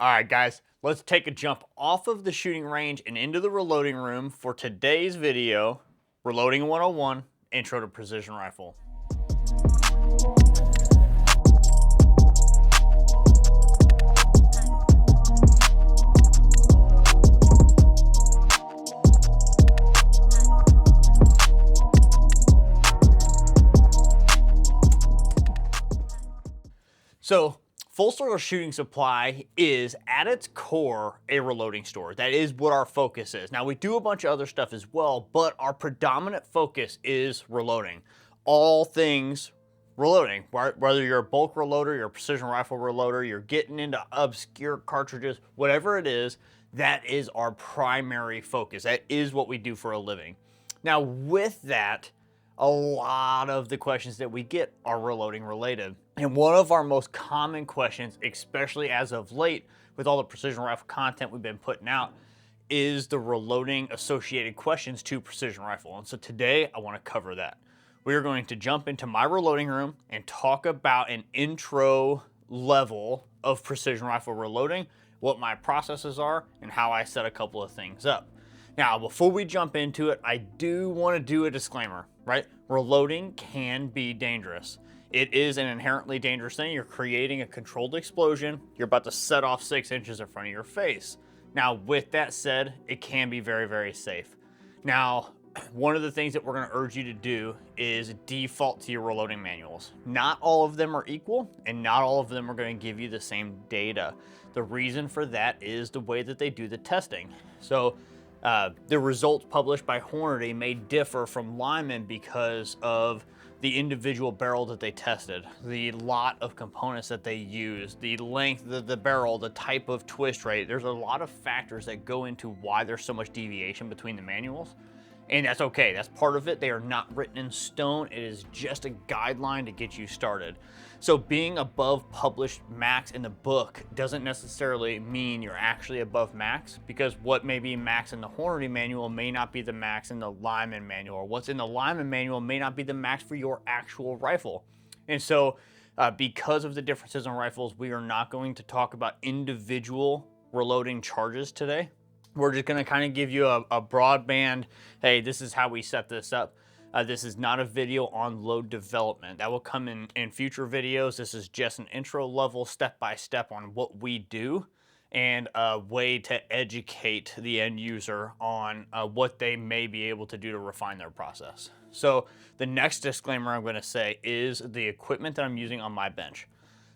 All right, guys, let's take a jump off of the shooting range and into the reloading room for today's video, Reloading 101, Intro to Precision Rifle. So, Full Circle Shooting Supply is, at its core, a reloading store. That is what our focus is. Now, we do a bunch of other stuff as well, but our predominant focus is reloading. All things reloading. Whether you're a bulk reloader, you're a precision rifle reloader, you're getting into obscure cartridges, whatever it is, that is our primary focus. That is what we do for a living. Now, with that, a lot of the questions that we get are reloading related. And one of our most common questions, especially as of late with all the precision rifle content we've been putting out, is the reloading associated questions to precision rifle. And so today I want to cover that. We are going to jump into my reloading room and talk about an intro level of precision rifle reloading, what my processes are, and how I set a couple of things up. Now, before we jump into it, I do want to do a disclaimer, right? Reloading can be dangerous. It is an inherently dangerous thing. You're creating a controlled explosion. You're about to set off 6 inches in front of your face. Now, with that said, it can be very, very safe. Now, one of the things that we're going to urge you to do is default to your reloading manuals. Not all of them are equal, and not all of them are going to give you the same data. The reason for that is the way that they do the testing. So, the results published by Hornady may differ from Lyman because of the individual barrel that they tested, the lot of components that they used, the length of the barrel, the type of twist rate. There's a lot of factors that go into why there's so much deviation between the manuals. And that's okay, that's part of it. They are not written in stone. It is just a guideline to get you started. So being above published max in the book doesn't necessarily mean you're actually above max, because what may be max in the Hornady manual may not be the max in the Lyman manual, or what's in the Lyman manual may not be the max for your actual rifle. And so because of the differences in rifles, we are not going to talk about individual reloading charges today. We're just going to kind of give you a broadband, hey, this is how we set this up. This is not a video on load development. That will come in future videos. This is just an intro level, step-by-step on what we do, and a way to educate the end user on what they may be able to do to refine their process. So the next disclaimer I'm going to say is the equipment that I'm using on my bench.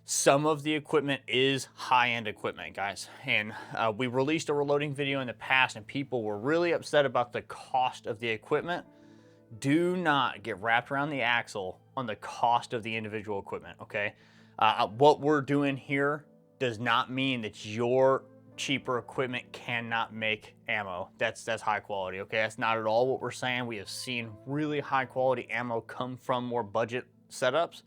Some of the equipment is high-end equipment, guys. And we released a reloading video in the past and people were really upset about the cost of the equipment. Do not get wrapped around the axle on the cost of the individual equipment, okay? What we're doing here does not mean that your cheaper equipment cannot make ammo. That's high quality, okay? That's not at all what we're saying. We have seen really high quality ammo come from more budget setups.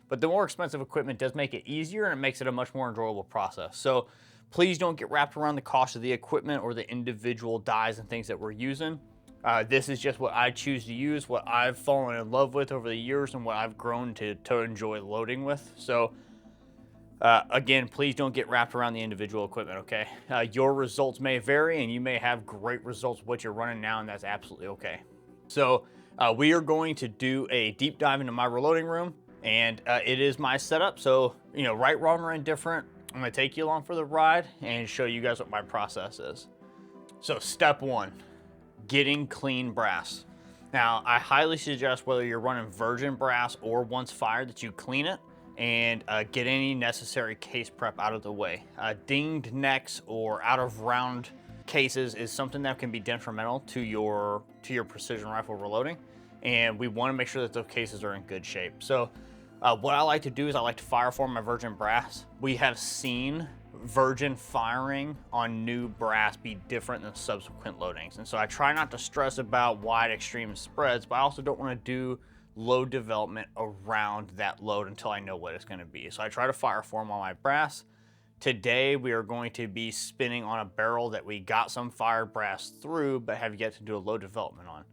But the more expensive equipment does make it easier, and it makes it a much more enjoyable process. So please don't get wrapped around the cost of the equipment or the individual dies and things that we're using. This is just what I choose to use, what I've fallen in love with over the years, and what I've grown to enjoy loading with. So again, please don't get wrapped around the individual equipment, okay? Your results may vary, and you may have great results with what you're running now, and that's absolutely okay. So we are going to do a deep dive into my reloading room. And it is my setup, so, you know, right, wrong, or indifferent, I'm gonna take you along for the ride and show you guys what my process is. So step one, getting clean brass. Now, I highly suggest whether you're running virgin brass or once fired that you clean it and get any necessary case prep out of the way. Dinged necks or out of round cases is something that can be detrimental to your precision rifle reloading. And we want to make sure that those cases are in good shape. So what I like to do is I like to fire form my virgin brass. We have seen virgin firing on new brass be different than subsequent loadings. And so I try not to stress about wide extreme spreads, but I also don't want to do load development around that load until I know what it's going to be. So I try to fire form on my brass. Today we are going to be spinning on a barrel that we got some fired brass through, but have yet to do a load development on.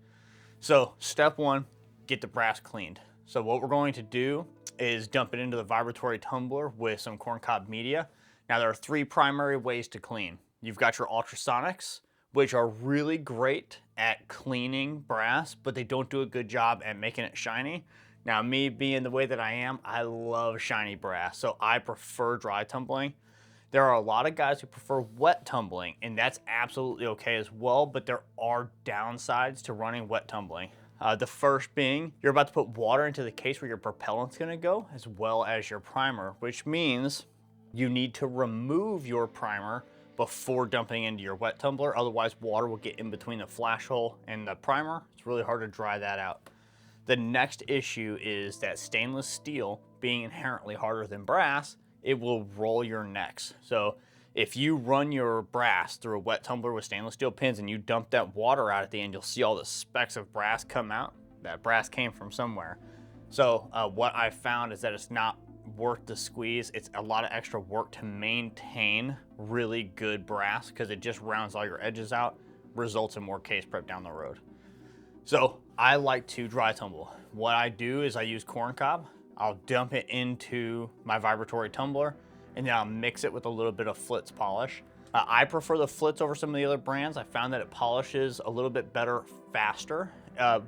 So step one, get the brass cleaned. So what we're going to do is dump it into the vibratory tumbler with some corncob media. Now there are 3 primary ways to clean. You've got your ultrasonics, which are really great at cleaning brass, but they don't do a good job at making it shiny. Now me being the way that I am, I love shiny brass, so I prefer dry tumbling. There are a lot of guys who prefer wet tumbling, and that's absolutely okay as well, but there are downsides to running wet tumbling. The first being, you're about to put water into the case where your propellant's gonna go, as well as your primer, which means you need to remove your primer before dumping into your wet tumbler, otherwise water will get in between the flash hole and the primer. It's really hard to dry that out. The next issue is that stainless steel, being inherently harder than brass, it will roll your necks. So if you run your brass through a wet tumbler with stainless steel pins and you dump that water out at the end, you'll see all the specks of brass come out. That brass came from somewhere. So what I found is that it's not worth the squeeze. It's a lot of extra work to maintain really good brass because it just rounds all your edges out, results in more case prep down the road. So I like to dry tumble. What I do is I use corn cob. I'll dump it into my vibratory tumbler, and then I'll mix it with a little bit of Flitz polish. I prefer the Flitz over some of the other brands. I found that it polishes a little bit better faster,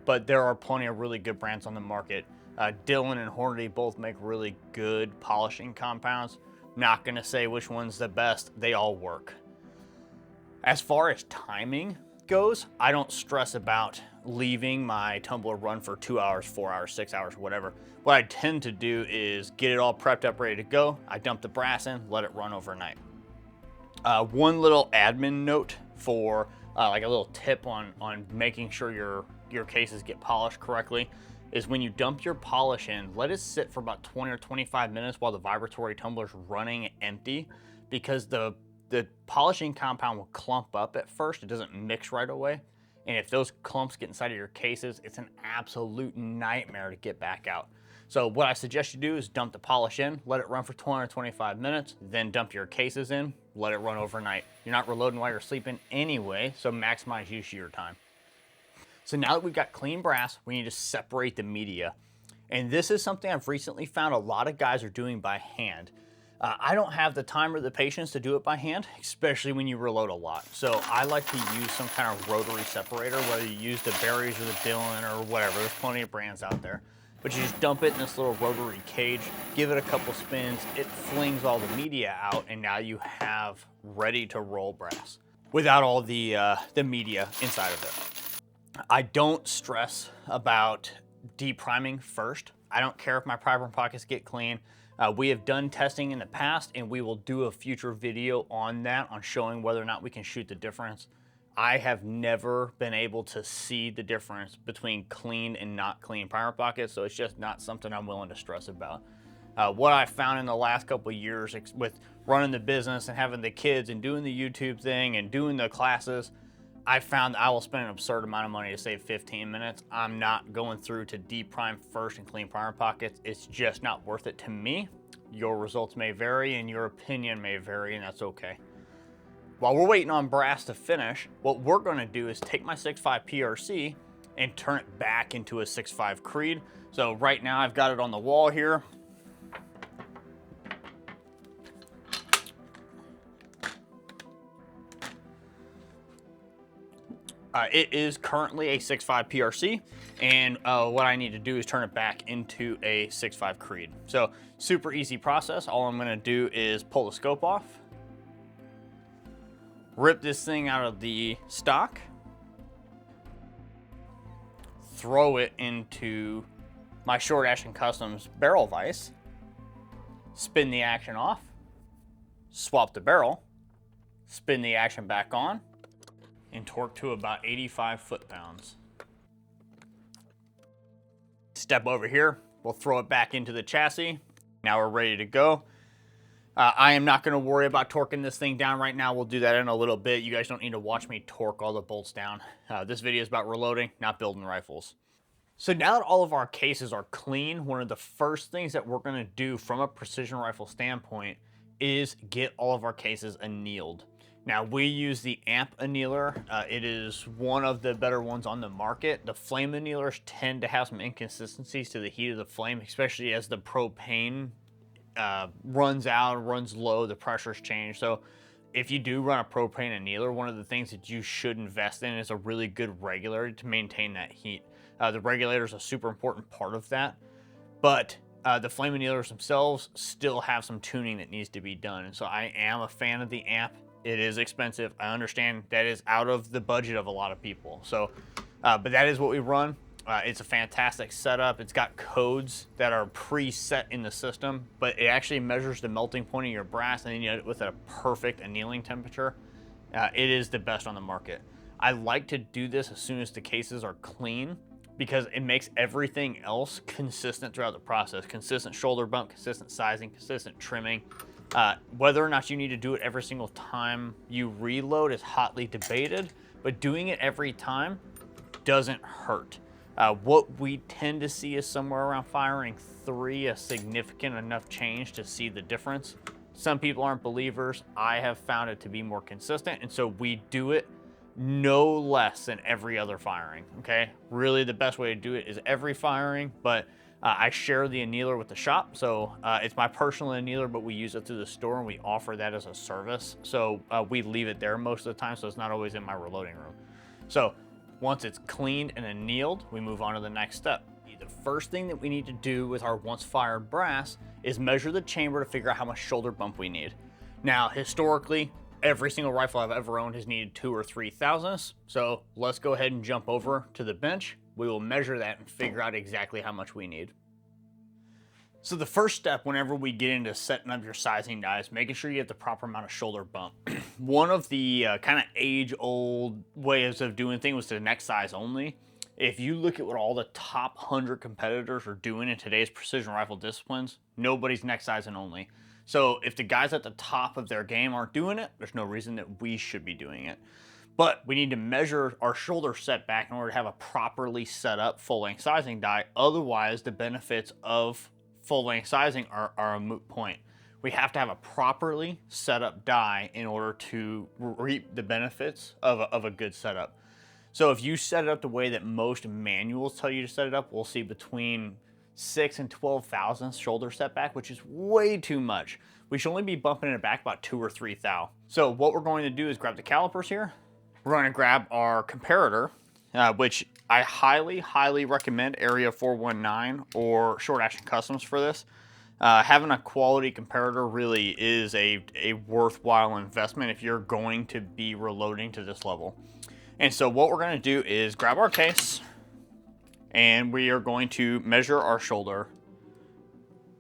but there are plenty of really good brands on the market. Dillon and Hornady both make really good polishing compounds. Not gonna say which one's the best, they all work. As far as timing goes, I don't stress about leaving my tumbler run for 2 hours, 4 hours, 6 hours, whatever. What I tend to do is get it all prepped up, ready to go. I dump the brass in, let it run overnight. One little admin note for like a little tip on making sure your cases get polished correctly is when you dump your polish in, let it sit for about 20 or 25 minutes while the vibratory tumbler's running empty, because the polishing compound will clump up at first. It doesn't mix right away. And if those clumps get inside of your cases, it's an absolute nightmare to get back out. So what I suggest you do is dump the polish in, let it run for 20 or 25 minutes, then dump your cases in, let it run overnight. You're not reloading while you're sleeping anyway, so maximize use of your time. So now that we've got clean brass, we need to separate the media. And this is something I've recently found a lot of guys are doing by hand. I don't have the time or the patience to do it by hand, especially when you reload a lot. So I like to use some kind of rotary separator, whether you use the Berries or the Dillon or whatever. There's plenty of brands out there. But you just dump it in this little rotary cage, give it a couple spins, it flings all the media out, and now you have ready to roll brass without all the media inside of it. I don't stress about de-priming first. I don't care if my primer pockets get clean. We have done testing in the past, and we will do a future video on that, on showing whether or not we can shoot the difference. I have never been able to see the difference between clean and not clean primer pockets, so it's just not something I'm willing to stress about. What I found in the last couple of years with running the business and having the kids and doing the YouTube thing and doing the classes, I found I will spend an absurd amount of money to save 15 minutes. I'm not going through to de-prime first and clean primer pockets. It's just not worth it to me. Your results may vary and your opinion may vary, and that's okay. While we're waiting on brass to finish, what we're gonna do is take my 6.5 PRC and turn it back into a 6.5 Creed. So right now I've got it on the wall here. It is currently a 6.5 PRC, and what I need to do is turn it back into a 6.5 Creed. So super easy process. All I'm gonna do is pull the scope off, rip this thing out of the stock, throw it into my Short Action Customs barrel vise, spin the action off, swap the barrel, spin the action back on, and torque to about 85 foot-pounds. Step over here, we'll throw it back into the chassis. Now we're ready to go. I am not gonna worry about torquing this thing down right now. We'll do that in a little bit. You guys don't need to watch me torque all the bolts down. This video is about reloading, not building rifles. So now that all of our cases are clean, one of the first things that we're gonna do from a precision rifle standpoint is get all of our cases annealed. Now we use the amp annealer. It is one of the better ones on the market. The flame annealers tend to have some inconsistencies to the heat of the flame, especially as the propane runs out, runs low, the pressure's changed. So if you do run a propane annealer, one of the things that you should invest in is a really good regulator to maintain that heat. The regulator is a super important part of that, but the flame annealers themselves still have some tuning that needs to be done. And so I am a fan of the amp. It is expensive. I understand that is out of the budget of a lot of people. So, but that is what we run. It's a fantastic setup. It's got codes that are preset in the system, but it actually measures the melting point of your brass, and then you know, with a perfect annealing temperature. It is the best on the market. I like to do this as soon as the cases are clean, because it makes everything else consistent throughout the process. Consistent shoulder bump, consistent sizing, consistent trimming. Whether or not you need to do it every single time you reload is hotly debated, but doing it every time doesn't hurt. What we tend to see is somewhere around firing 3, a significant enough change to see the difference. Some people aren't believers. I have found it to be more consistent, and so we do it no less than every other firing, okay? Really, the best way to do it is every firing, but I share the annealer with the shop, so it's my personal annealer, but we use it through the store, and we offer that as a service. So we leave it there most of the time, so it's not always in my reloading room. So once it's cleaned and annealed, we move on to the next step. The first thing that we need to do with our once fired brass is measure the chamber to figure out how much shoulder bump we need. Now, historically, every single rifle I've ever owned has needed 2 or 3 thousandths. So let's go ahead and jump over to the bench. We will measure that and figure out exactly how much we need. So the first step whenever we get into setting up your sizing die is making sure you get the proper amount of shoulder bump. One of the kind of age-old ways of doing things was to neck size only. If you look at what all the top 100 competitors are doing in today's precision rifle disciplines, nobody's neck sizing only. So if the guys at the top of their game aren't doing it, there's no reason that we should be doing it. But we need to measure our shoulder setback in order to have a properly set up full-length sizing die. Otherwise, the benefits of full-length sizing are a moot point. We have to have a properly set up die in order to reap the benefits of a good setup. So if you set it up the way that most manuals tell you to set it up, we'll see between 6 and 12 thousandths shoulder setback, which is way too much. We should only be bumping it back about 2 or 3 thou. So what we're going to do is grab the calipers here. We're going to grab our comparator, which I highly recommend Area 419 or Short Action Customs for this. Having a quality comparator really is a worthwhile investment if you're going to be reloading to this level. And so what we're going to do is grab our case, and we are going to measure our shoulder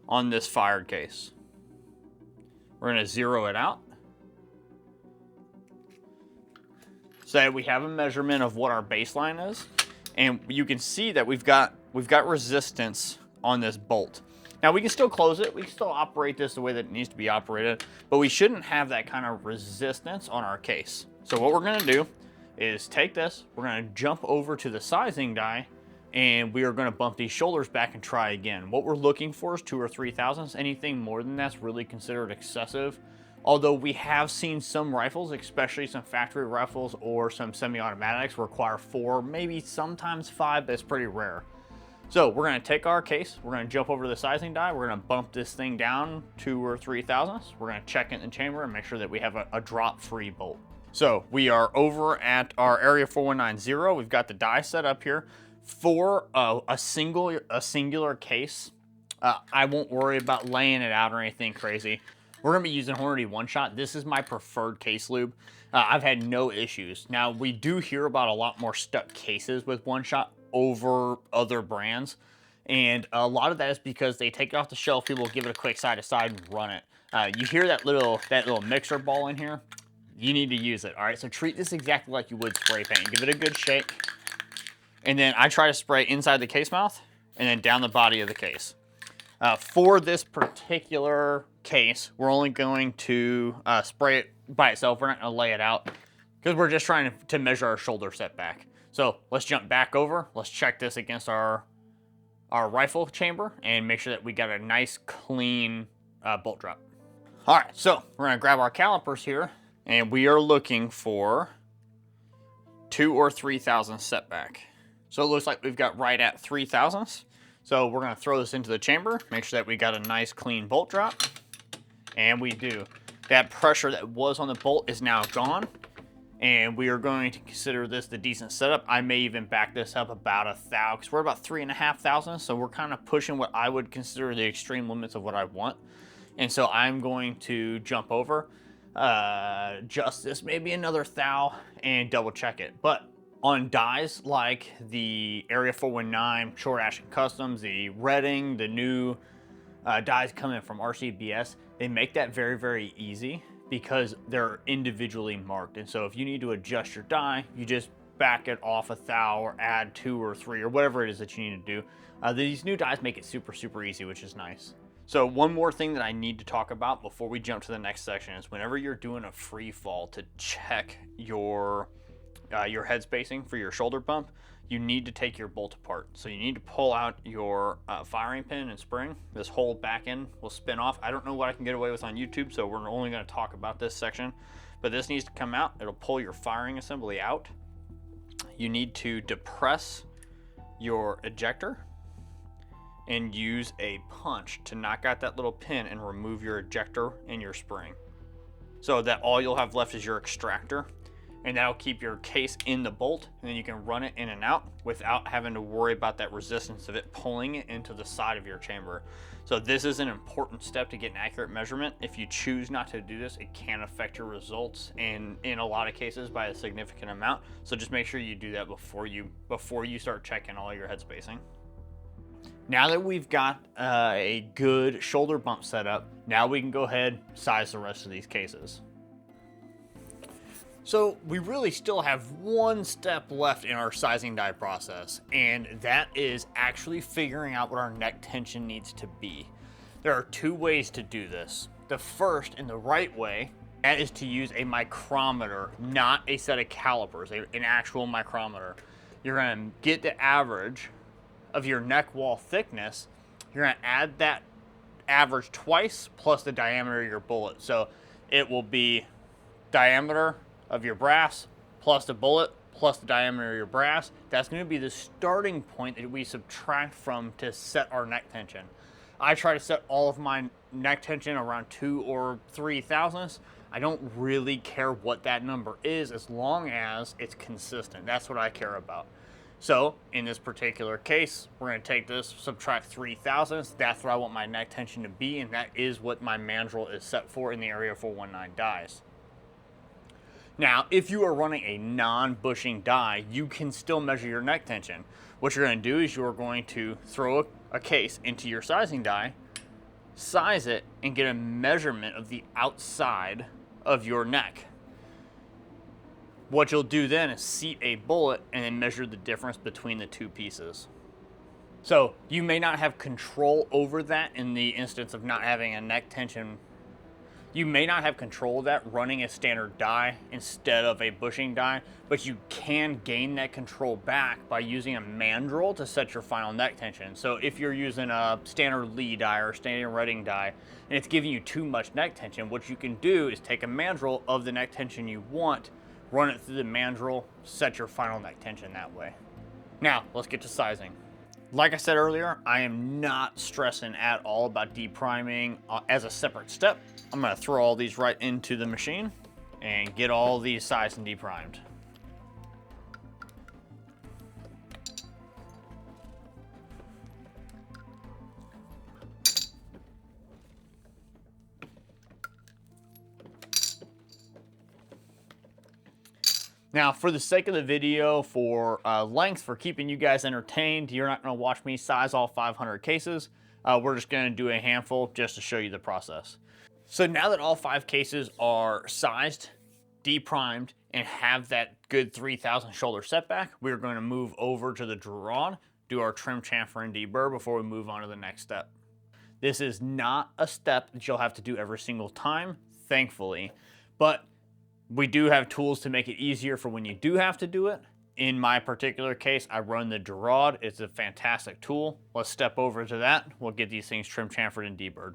on this fired case. We're going to zero it out so that we have a measurement of what our baseline is. And you can see that we've got resistance on this bolt. Now we can still close it, we can still operate this the way that it needs to be operated, but we shouldn't have that kind of resistance on our case. So what we're gonna do is take this, we're gonna jump over to the sizing die, and we are gonna bump these shoulders back and try again. What we're looking for is 2 or 3 thousandths. Anything more than that's really considered excessive. Although we have seen some rifles, especially some factory rifles or some semi-automatics, require 4, maybe sometimes 5, but it's pretty rare. So we're gonna take our case, we're gonna jump over to the sizing die, we're gonna bump this thing down 2 or 3 thousandths. We're gonna check it in the chamber and make sure that we have a drop-free bolt. So we are over at our Area 4190. We've got the die set up here. For a singular case, I won't worry about laying it out or anything crazy. We're gonna be using Hornady One Shot. This is my preferred case lube. I've had no issues. Now, we do hear about a lot more stuck cases with One Shot over other brands, and a lot of that is because they take it off the shelf, people give it a quick side to side and run it. You hear that little mixer ball in here? You need to use it. All right, so treat this exactly like you would spray paint. Give it a good shake, and then I try to spray inside the case mouth and then down the body of the case. For this particular case, we're only going to spray it by itself. We're not going to lay it out because we're just trying to measure our shoulder setback. So let's jump back over. Let's check this against our rifle chamber and make sure that we got a nice clean bolt drop. All right, so we're going to grab our calipers here, and we are looking for 2 or 3 thousandths setback. So it looks like we've got right at 3 thousandths. So we're gonna throw this into the chamber, make sure that we got a nice clean bolt drop, and we do. That pressure that was on the bolt is now gone, and we are going to consider this the decent setup. I may even back this up about 1,000, because we're about 3,500, so we're kind of pushing what I would consider the extreme limits of what I want. And so I'm going to jump over, adjust this maybe another 1,000, and double check it. But on dies like the Area 419, Short Action Customs, the Redding, the new dies coming from RCBS, they make that very, very easy because they're individually marked. And so if you need to adjust your die, you just back it off 1,000 or add 2 or 3 or whatever it is that you need to do. These new dies make it super, super easy, which is nice. So one more thing that I need to talk about before we jump to the next section is whenever you're doing a free fall, to check your head spacing for your shoulder bump, you need to take your bolt apart. So you need to pull out your firing pin and spring. This whole back end will spin off. I don't know what I can get away with on YouTube, so we're only going to talk about this section. But this needs to come out. It'll pull your firing assembly out. You need to depress your ejector and use a punch to knock out that little pin and remove your ejector and your spring. So that all you'll have left is your extractor, and that'll keep your case in the bolt, and then you can run it in and out without having to worry about that resistance of it pulling it into the side of your chamber. So this is an important step to get an accurate measurement. If you choose not to do this, it can affect your results, and in a lot of cases by a significant amount. So just make sure you do that before you start checking all your head spacing. Now that we've got a good shoulder bump set up, now we can go ahead and size the rest of these cases. So we really still have one step left in our sizing die process, and that is actually figuring out what our neck tension needs to be. There are 2 ways to do this. The first, and the right way, that is to use a micrometer, not a set of calipers, an actual micrometer. You're gonna get the average of your neck wall thickness. You're gonna add that average twice plus the diameter of your bullet. So it will be diameter of your brass plus the bullet plus the diameter of your brass. That's going to be the starting point that we subtract from to set our neck tension. I try to set all of my neck tension around 2 or 3 thousandths. I don't really care what that number is as long as it's consistent. That's what I care about. So in this particular case, we're going to take this, subtract 3 thousandths. That's what I want my neck tension to be, and that is what my mandrel is set for in the Area 419 dies. Now, if you are running a non-bushing die, you can still measure your neck tension. What you're going to do is you're going to throw a case into your sizing die, size it, and get a measurement of the outside of your neck. What you'll do then is seat a bullet and then measure the difference between the 2 pieces. So you may not have control over that in the instance of not having a neck tension. You may not have control of that running a standard die instead of a bushing die, but you can gain that control back by using a mandrel to set your final neck tension. So if you're using a standard Lee die or standard Redding die, and it's giving you too much neck tension, what you can do is take a mandrel of the neck tension you want, run it through the mandrel, set your final neck tension that way. Now, let's get to sizing. Like I said earlier, I am not stressing at all about depriming as a separate step. I'm gonna throw all these right into the machine and get all these sized and deprimed. Now, for the sake of the video, for length, for keeping you guys entertained, you're not going to watch me size all 500 cases. We're just going to do a handful just to show you the process. So now that all 5 cases are sized, deprimed, and have that good 3,000 shoulder setback, we're going to move over to the Debur, do our trim, chamfer, and debur before we move on to the next step. This is not a step that you'll have to do every single time, thankfully, but we do have tools to make it easier for when you do have to do it. In my particular case, I run the Debur. It's a fantastic tool. Let's step over to that. We'll get these things trim, chamfered, and deburred.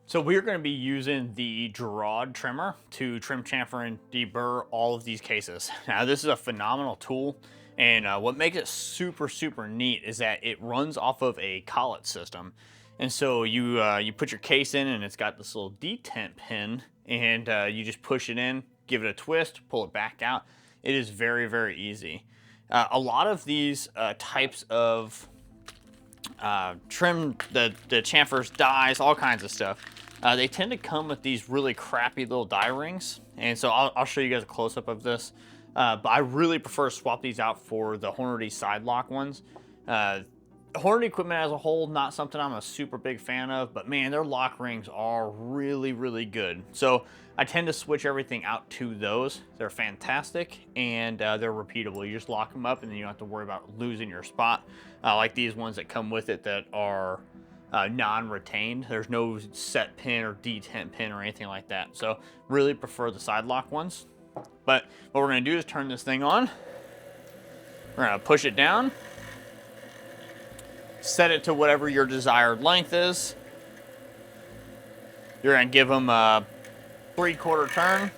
So we're going to be using the Debur trimmer to trim, chamfer, and debur all of these cases. Now, this is a phenomenal tool. And what makes it super, super neat is that it runs off of a collet system. And so you put your case in, and it's got this little detent pin, and you just push it in, give it a twist, pull it back out. It is very, very easy. A lot of these types of trim, the chamfers, dies, all kinds of stuff, they tend to come with these really crappy little die rings. And so I'll show you guys a close-up of this. But I really prefer to swap these out for the Hornady side lock ones. Hornady equipment as a whole, not something I'm a super big fan of, but man, their lock rings are really, really good. So I tend to switch everything out to those. They're fantastic, and they're repeatable. You just lock them up, and then you don't have to worry about losing your spot. Like these ones that come with it that are non-retained. There's no set pin or detent pin or anything like that. So really prefer the side lock ones. But what we're going to do is turn this thing on. We're going to push it down. Set it to whatever your desired length is. You're going to give them a 3/4 turn.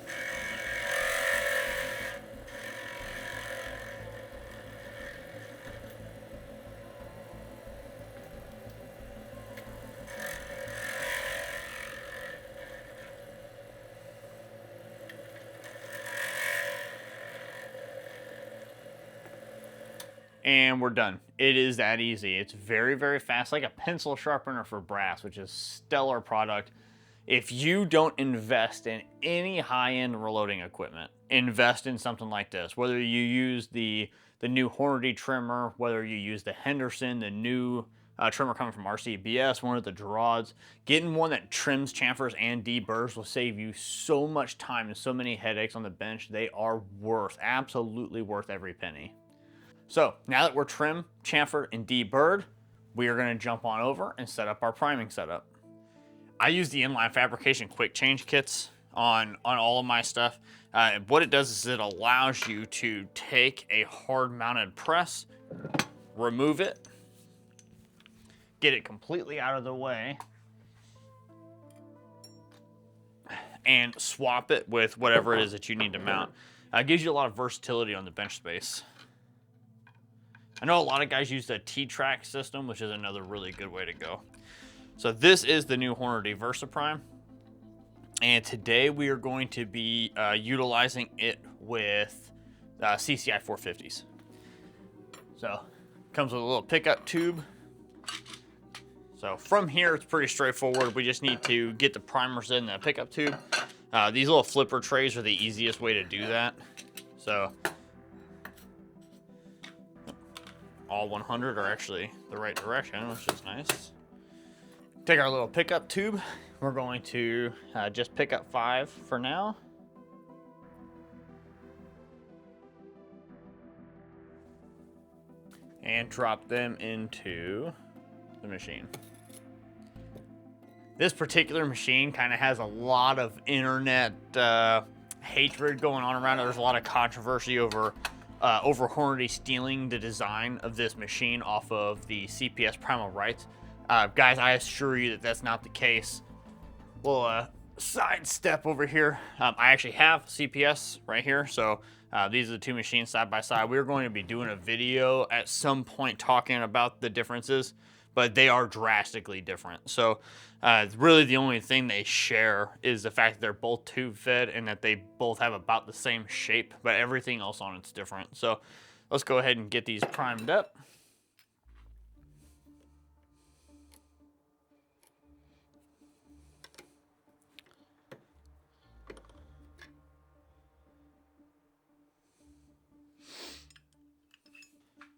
And we're done. It is that easy. It's very, very fast, like a pencil sharpener for brass, which is a stellar product. If you don't invest in any high-end reloading equipment, invest in something like this. Whether you use the new Hornady trimmer, whether you use the Henderson, the new trimmer coming from RCBS, one of the Durads, getting one that trims chamfers and Deburs will save you so much time and so many headaches on the bench. They are absolutely worth every penny. So now that we're trim, chamfered, and deburred, we are going to jump on over and set up our priming setup. I use the inline fabrication quick change kits on all of my stuff. What it does is it allows you to take a hard mounted press, remove it, get it completely out of the way, and swap it with whatever it is that you need to mount. It gives you a lot of versatility on the bench space. I know a lot of guys use the T-Track system, which is another really good way to go. So this is the new Hornady VersaPrime. And today we are going to be utilizing it with CCI 450s. So comes with a little pickup tube. So from here, it's pretty straightforward. We just need to get the primers in the pickup tube. These little flipper trays are the easiest way to do that. So all 100 are actually the right direction, which is nice. Take our little pickup tube. We're going to just pick up 5 for now. And drop them into the machine. This particular machine kind of has a lot of internet hatred going on around it. There's a lot of controversy over Hornady stealing the design of this machine off of the CPS Primal Rights. Guys, I assure you that that's not the case. We'll sidestep over here. I actually have CPS right here, so these are the two machines side by side. We're going to be doing a video at some point talking about the differences, but they are drastically different. So really the only thing they share is the fact that they're both tube fed and that they both have about the same shape, but everything else on it's different. So let's go ahead and get these primed up.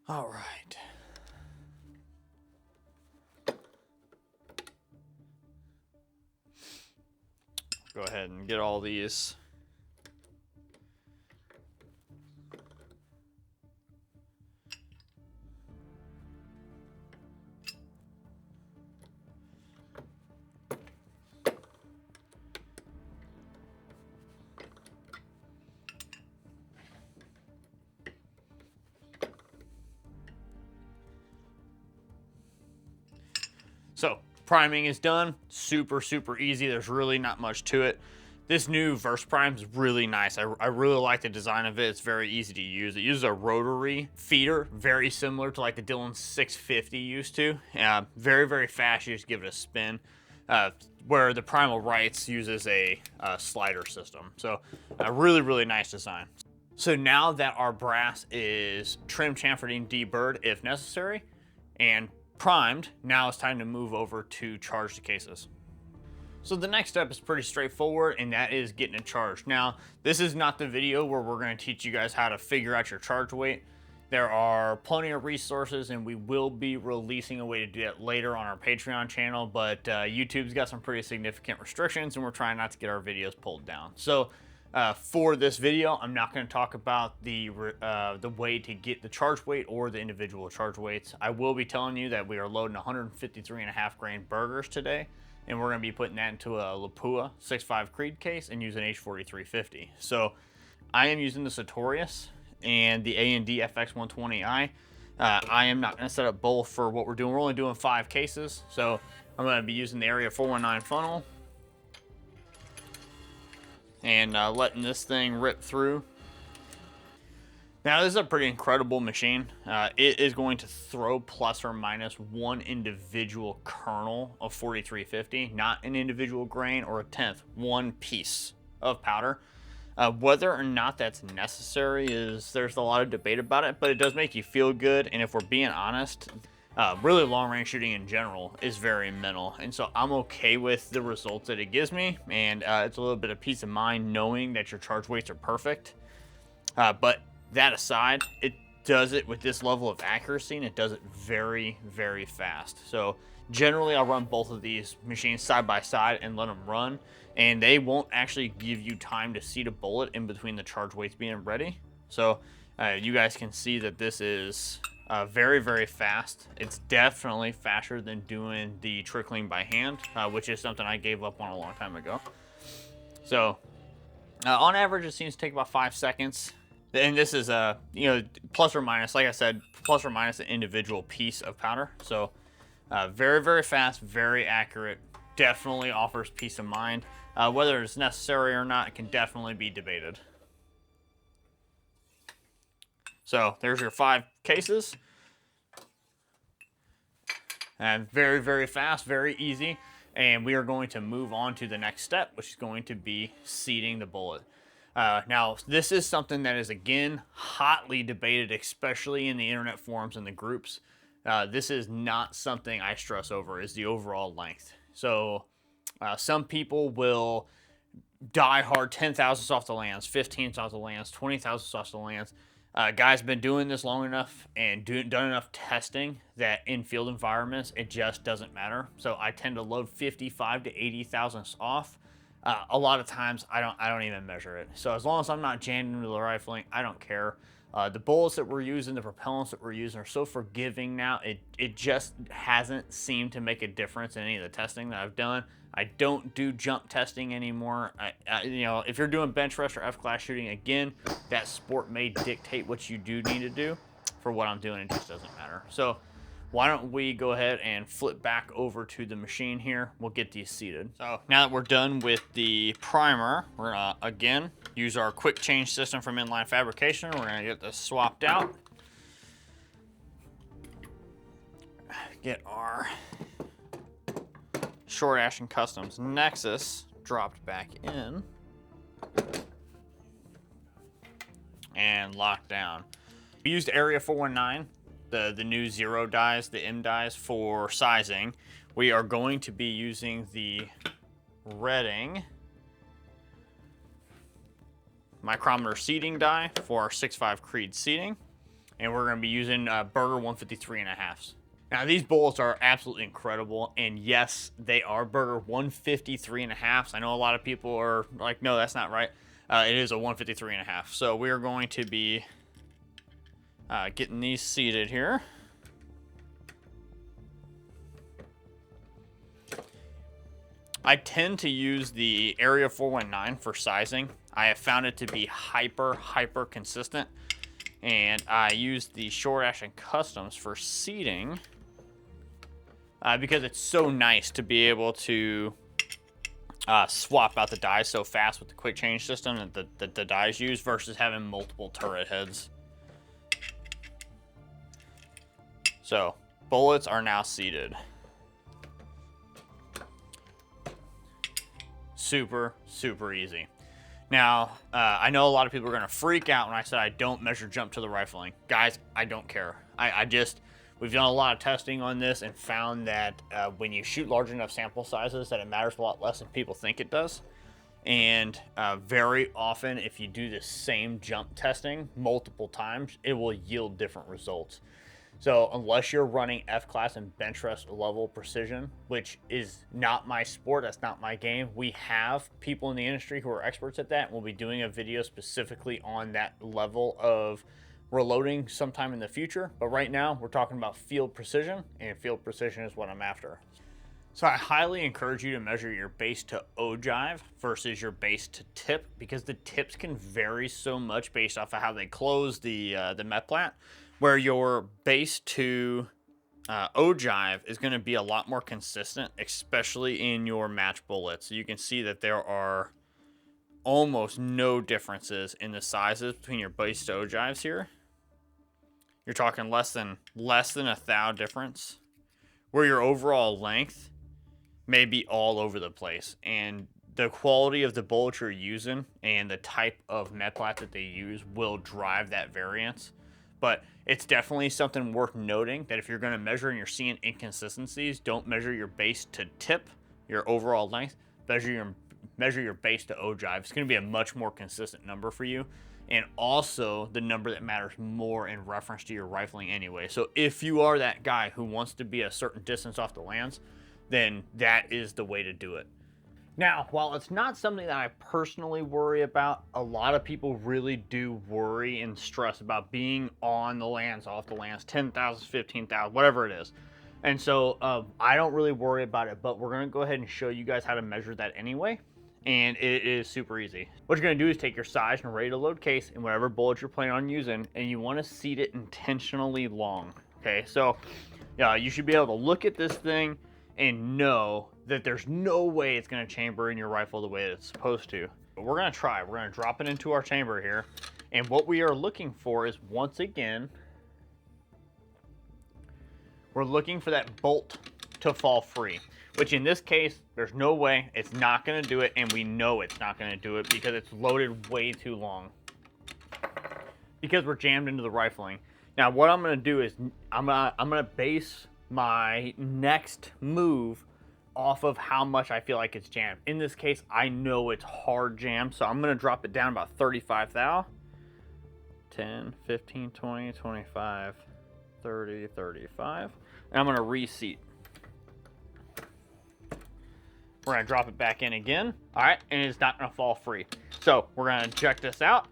All right. Go ahead and get all these. So priming is done. Super, super easy. There's really not much to it. This new Verse Prime is really nice. I really like the design of it. It's very easy to use. It uses a rotary feeder, very similar to like the Dillon 650 used to. Very, very fast. You just give it a spin. Where the Primal Rights uses a slider system. So a really, really nice design. So now that our brass is trimmed, chamfered, and deburred if necessary, and primed, now it's time to move over to charge the cases. So the next step is pretty straightforward, and that is getting it charged. Now, this is not the video where we're going to teach you guys how to figure out your charge weight. There are plenty of resources, and we will be releasing a way to do that later on our Patreon channel, but YouTube's got some pretty significant restrictions, and we're trying not to get our videos pulled down. So for this video, I'm not going to talk about the way to get the charge weight or the individual charge weights. I will be telling you that we are loading 153.5 grain burgers today, and we're going to be putting that into a Lapua 6.5 Creed case and using H4350. So I am using the Sartorius and the A&D FX120i. I am not going to set up both for what we're doing. We're only doing 5 cases, so I'm going to be using the Area 419 funnel and letting this thing rip through. Now, this is a pretty incredible machine. It is going to throw plus or minus one individual kernel of 4350, not an individual grain or a tenth, one piece of powder. Whether or not that's necessary there's a lot of debate about it, but it does make you feel good. And if we're being honest, really long range shooting in general is very mental. And so I'm okay with the results that it gives me. And it's a little bit of peace of mind knowing that your charge weights are perfect. But that aside, it does it with this level of accuracy, and it does it very, very fast. So generally, I'll run both of these machines side by side and let them run, and they won't actually give you time to seat a bullet in between the charge weights being ready. So you guys can see that this is very, very fast. It's definitely faster than doing the trickling by hand, which is something I gave up on a long time ago. So on average, it seems to take about 5 seconds. And this is plus or minus, like I said, plus or minus an individual piece of powder. So very, very fast, very accurate, definitely offers peace of mind. Whether it's necessary or not, it can definitely be debated. So there's your 5 cases. And very, very fast, very easy. And we are going to move on to the next step, which is going to be seating the bullet. Now, this is something that is, again, hotly debated, especially in the internet forums and the groups. This is not something I stress over, is the overall length. So some people will die hard 10 thousandths off the lands, 15 off the lands, 20 thousandths off the lands. Guys have been doing this long enough and done enough testing that in field environments, it just doesn't matter. So I tend to load 55 to 80 thousandths off. A lot of times I don't even measure it. So as long as I'm not jamming into the rifling, I don't care. The bullets that we're using, the propellants that we're using are so forgiving now. It just hasn't seemed to make a difference in any of the testing that I've done. I don't do jump testing anymore. If you're doing bench rest or F-class shooting, again, that sport may dictate what you do need to do. For what I'm doing, it just doesn't matter. So why don't we go ahead and flip back over to the machine here. We'll get these seated. So now that we're done with the primer, we're gonna, again, use our quick change system from Inline Fabrication. We're gonna get this swapped out. Get our Short Action Customs Nexus dropped back in. And locked down. We used Area 419. The new 0 dies, the M dies for sizing. We are going to be using the Redding micrometer seating die for our 6.5 Creed seating. And we're going to be using Burger 153.5s. Now, these bullets are absolutely incredible. And yes, they are Burger 153.5s. I know a lot of people are like, no, that's not right. It is a 153.5. So we are going to be getting these seated here. I tend to use the Area 419 for sizing. I have found it to be hyper consistent. And I use the Short Action Customs for seating because it's so nice to be able to swap out the dies so fast with the quick change system that the dies use versus having multiple turret heads. So bullets are now seated. Super, super easy. Now, I know a lot of people are going to freak out when I said I don't measure jump to the rifling. Guys, I don't care. We've done a lot of testing on this and found that when you shoot large enough sample sizes that it matters a lot less than people think it does. And very often, if you do the same jump testing multiple times, it will yield different results. So unless you're running F-class and bench rest level precision, which is not my sport, that's not my game, we have people in the industry who are experts at that, and we'll be doing a video specifically on that level of reloading sometime in the future. But right now, we're talking about field precision, and field precision is what I'm after. So I highly encourage you to measure your base to ogive versus your base to tip, because the tips can vary so much based off of how they close the met plat, where your base to ogive is going to be a lot more consistent, especially in your match bullets. So you can see that there are almost no differences in the sizes between your base to ogives here. You're talking less than a thou difference, where your overall length may be all over the place. And the quality of the bullet you're using and the type of met plat that they use will drive that variance. But it's definitely something worth noting that if you're going to measure and you're seeing inconsistencies, don't measure your base to tip, your overall length. Measure your base to ogive. It's going to be a much more consistent number for you, and also the number that matters more in reference to your rifling anyway. So if you are that guy who wants to be a certain distance off the lands, then that is the way to do it. Now, while it's not something that I personally worry about, a lot of people really do worry and stress about being on the lands, off the lands, 10,000, 15,000, whatever it is. And so I don't really worry about it, but we're going to go ahead and show you guys how to measure that anyway. And it is super easy. What you're going to do is take your size and ready to load case and whatever bullet you're planning on using, and you want to seat it intentionally long. Okay, so you should be able to look at this thing and know that there's no way it's going to chamber in your rifle the way it's supposed to. But we're going to try. We're going to drop it into our chamber here. And what we are looking for is, once again, we're looking for that bolt to fall free, which in this case, there's no way it's not going to do it. And we know it's not going to do it because it's loaded way too long, because we're jammed into the rifling. Now, what I'm going to do is I'm going to base my next move off of how much I feel like it's jammed. In this case, I know it's hard jammed, so I'm going to drop it down about 35 thou. 10, 15, 20, 25, 30, 35. And I'm going to reseat. We're going to drop it back in again. All right, and it's not going to fall free. So we're going to check this out,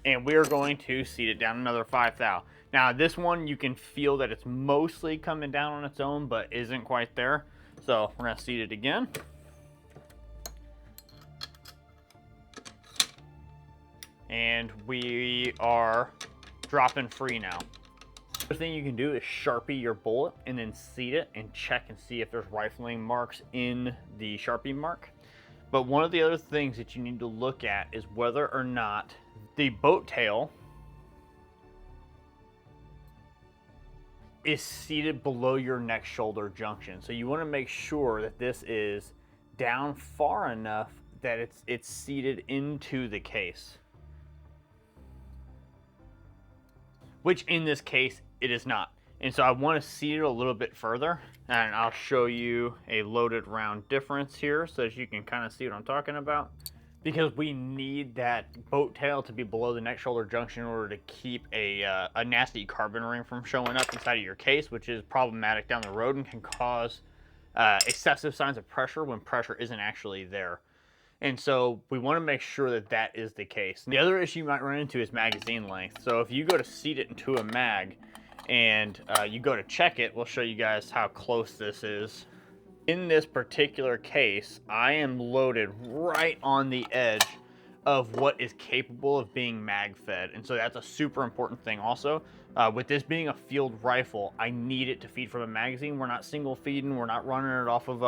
and we're going to seat it down another 5 thou. Now, this one, you can feel that it's mostly coming down on its own, but isn't quite there. So we're going to seat it again. And we are dropping free now. The thing you can do is Sharpie your bullet and then seat it and check and see if there's rifling marks in the Sharpie mark. But one of the other things that you need to look at is whether or not the boat tail is seated below your neck shoulder junction. So you want to make sure that this is down far enough that it's seated into the case, which in this case it is not. And so I want to seat it a little bit further, and I'll show you a loaded round difference here so that you can kind of see what I'm talking about. Because we need that boat tail to be below the neck shoulder junction in order to keep a nasty carbon ring from showing up inside of your case, which is problematic down the road and can cause excessive signs of pressure when pressure isn't actually there. And so we want to make sure that that is the case. The other issue you might run into is magazine length. So if you go to seat it into a mag and you go to check it, we'll show you guys how close this is. In this particular case, I am loaded right on the edge of what is capable of being mag fed. And so that's a super important thing also. With this being a field rifle, I need it to feed from a magazine. We're not single feeding, we're not running it off of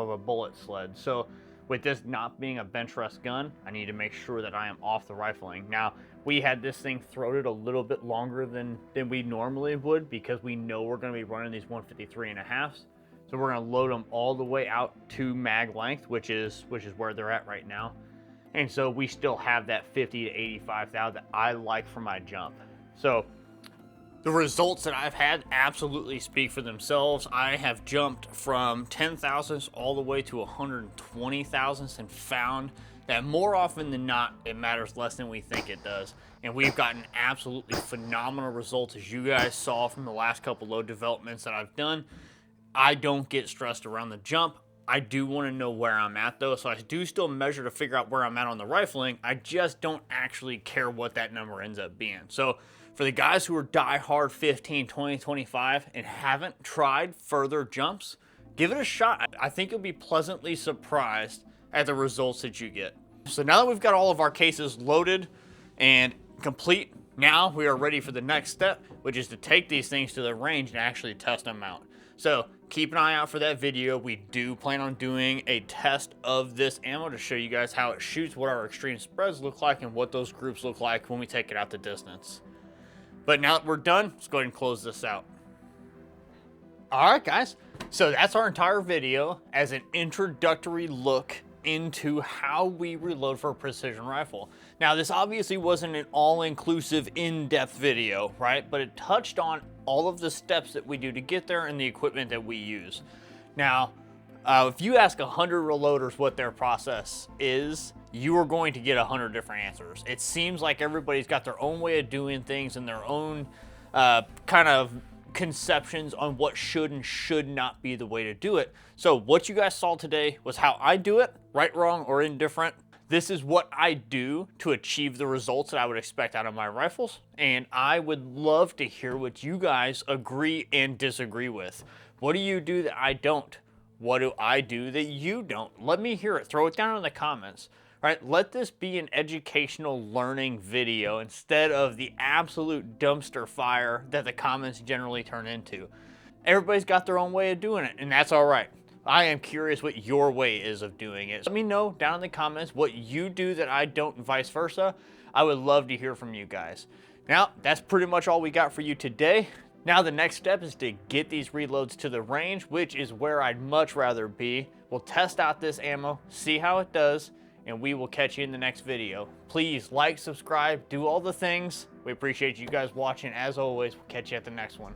a bullet sled. So with this not being a bench rest gun, I need to make sure that I am off the rifling. Now, we had this thing throated a little bit longer than we normally would because we know we're gonna be running these 153.5s. So we're gonna load them all the way out to mag length, which is where they're at right now. And so we still have that 50 to 85 thou that I like for my jump. So the results that I've had absolutely speak for themselves. I have jumped from 10 thousandths all the way to 120 thousandths and found that more often than not, it matters less than we think it does. And we've gotten absolutely phenomenal results, as you guys saw from the last couple load developments that I've done. I don't get stressed around the jump. I do want to know where I'm at though, so I do still measure to figure out where I'm at on the rifling. I just don't actually care what that number ends up being. So for the guys who are die-hard 15, 20, 25 and haven't tried further jumps, give it a shot. I think you'll be pleasantly surprised at the results that you get. So now that we've got all of our cases loaded and complete, now we are ready for the next step, which is to take these things to the range and actually test them out. So keep an eye out for that video. We do plan on doing a test of this ammo to show you guys how it shoots, what our extreme spreads look like, and what those groups look like when we take it out to distance. But now that we're done, let's go ahead and close this out. All right, guys. So that's our entire video as an introductory look into how we reload for a precision rifle. Now, this obviously wasn't an all-inclusive, in-depth video, right? But it touched on all of the steps that we do to get there and the equipment that we use. Now, if you ask 100 reloaders what their process is, you are going to get 100 different answers. It seems like everybody's got their own way of doing things and their own kind of conceptions on what should and should not be the way to do it. So what you guys saw today was how I do it, right, wrong, or indifferent. This is what I do to achieve the results that I would expect out of my rifles, and I would love to hear what you guys agree and disagree with. What do you do that I don't? What do I do that you don't? Let me hear it. Throw it down in the comments. Right, let this be an educational learning video instead of the absolute dumpster fire that the comments generally turn into. Everybody's got their own way of doing it, and that's all right. I am curious what your way is of doing it. Let me know down in the comments what you do that I don't and vice versa. I would love to hear from you guys. Now, that's pretty much all we got for you today. Now the next step is to get these reloads to the range, which is where I'd much rather be. We'll test out this ammo, see how it does, and we will catch you in the next video. Please like, subscribe, do all the things. We appreciate you guys watching. As always, we'll catch you at the next one.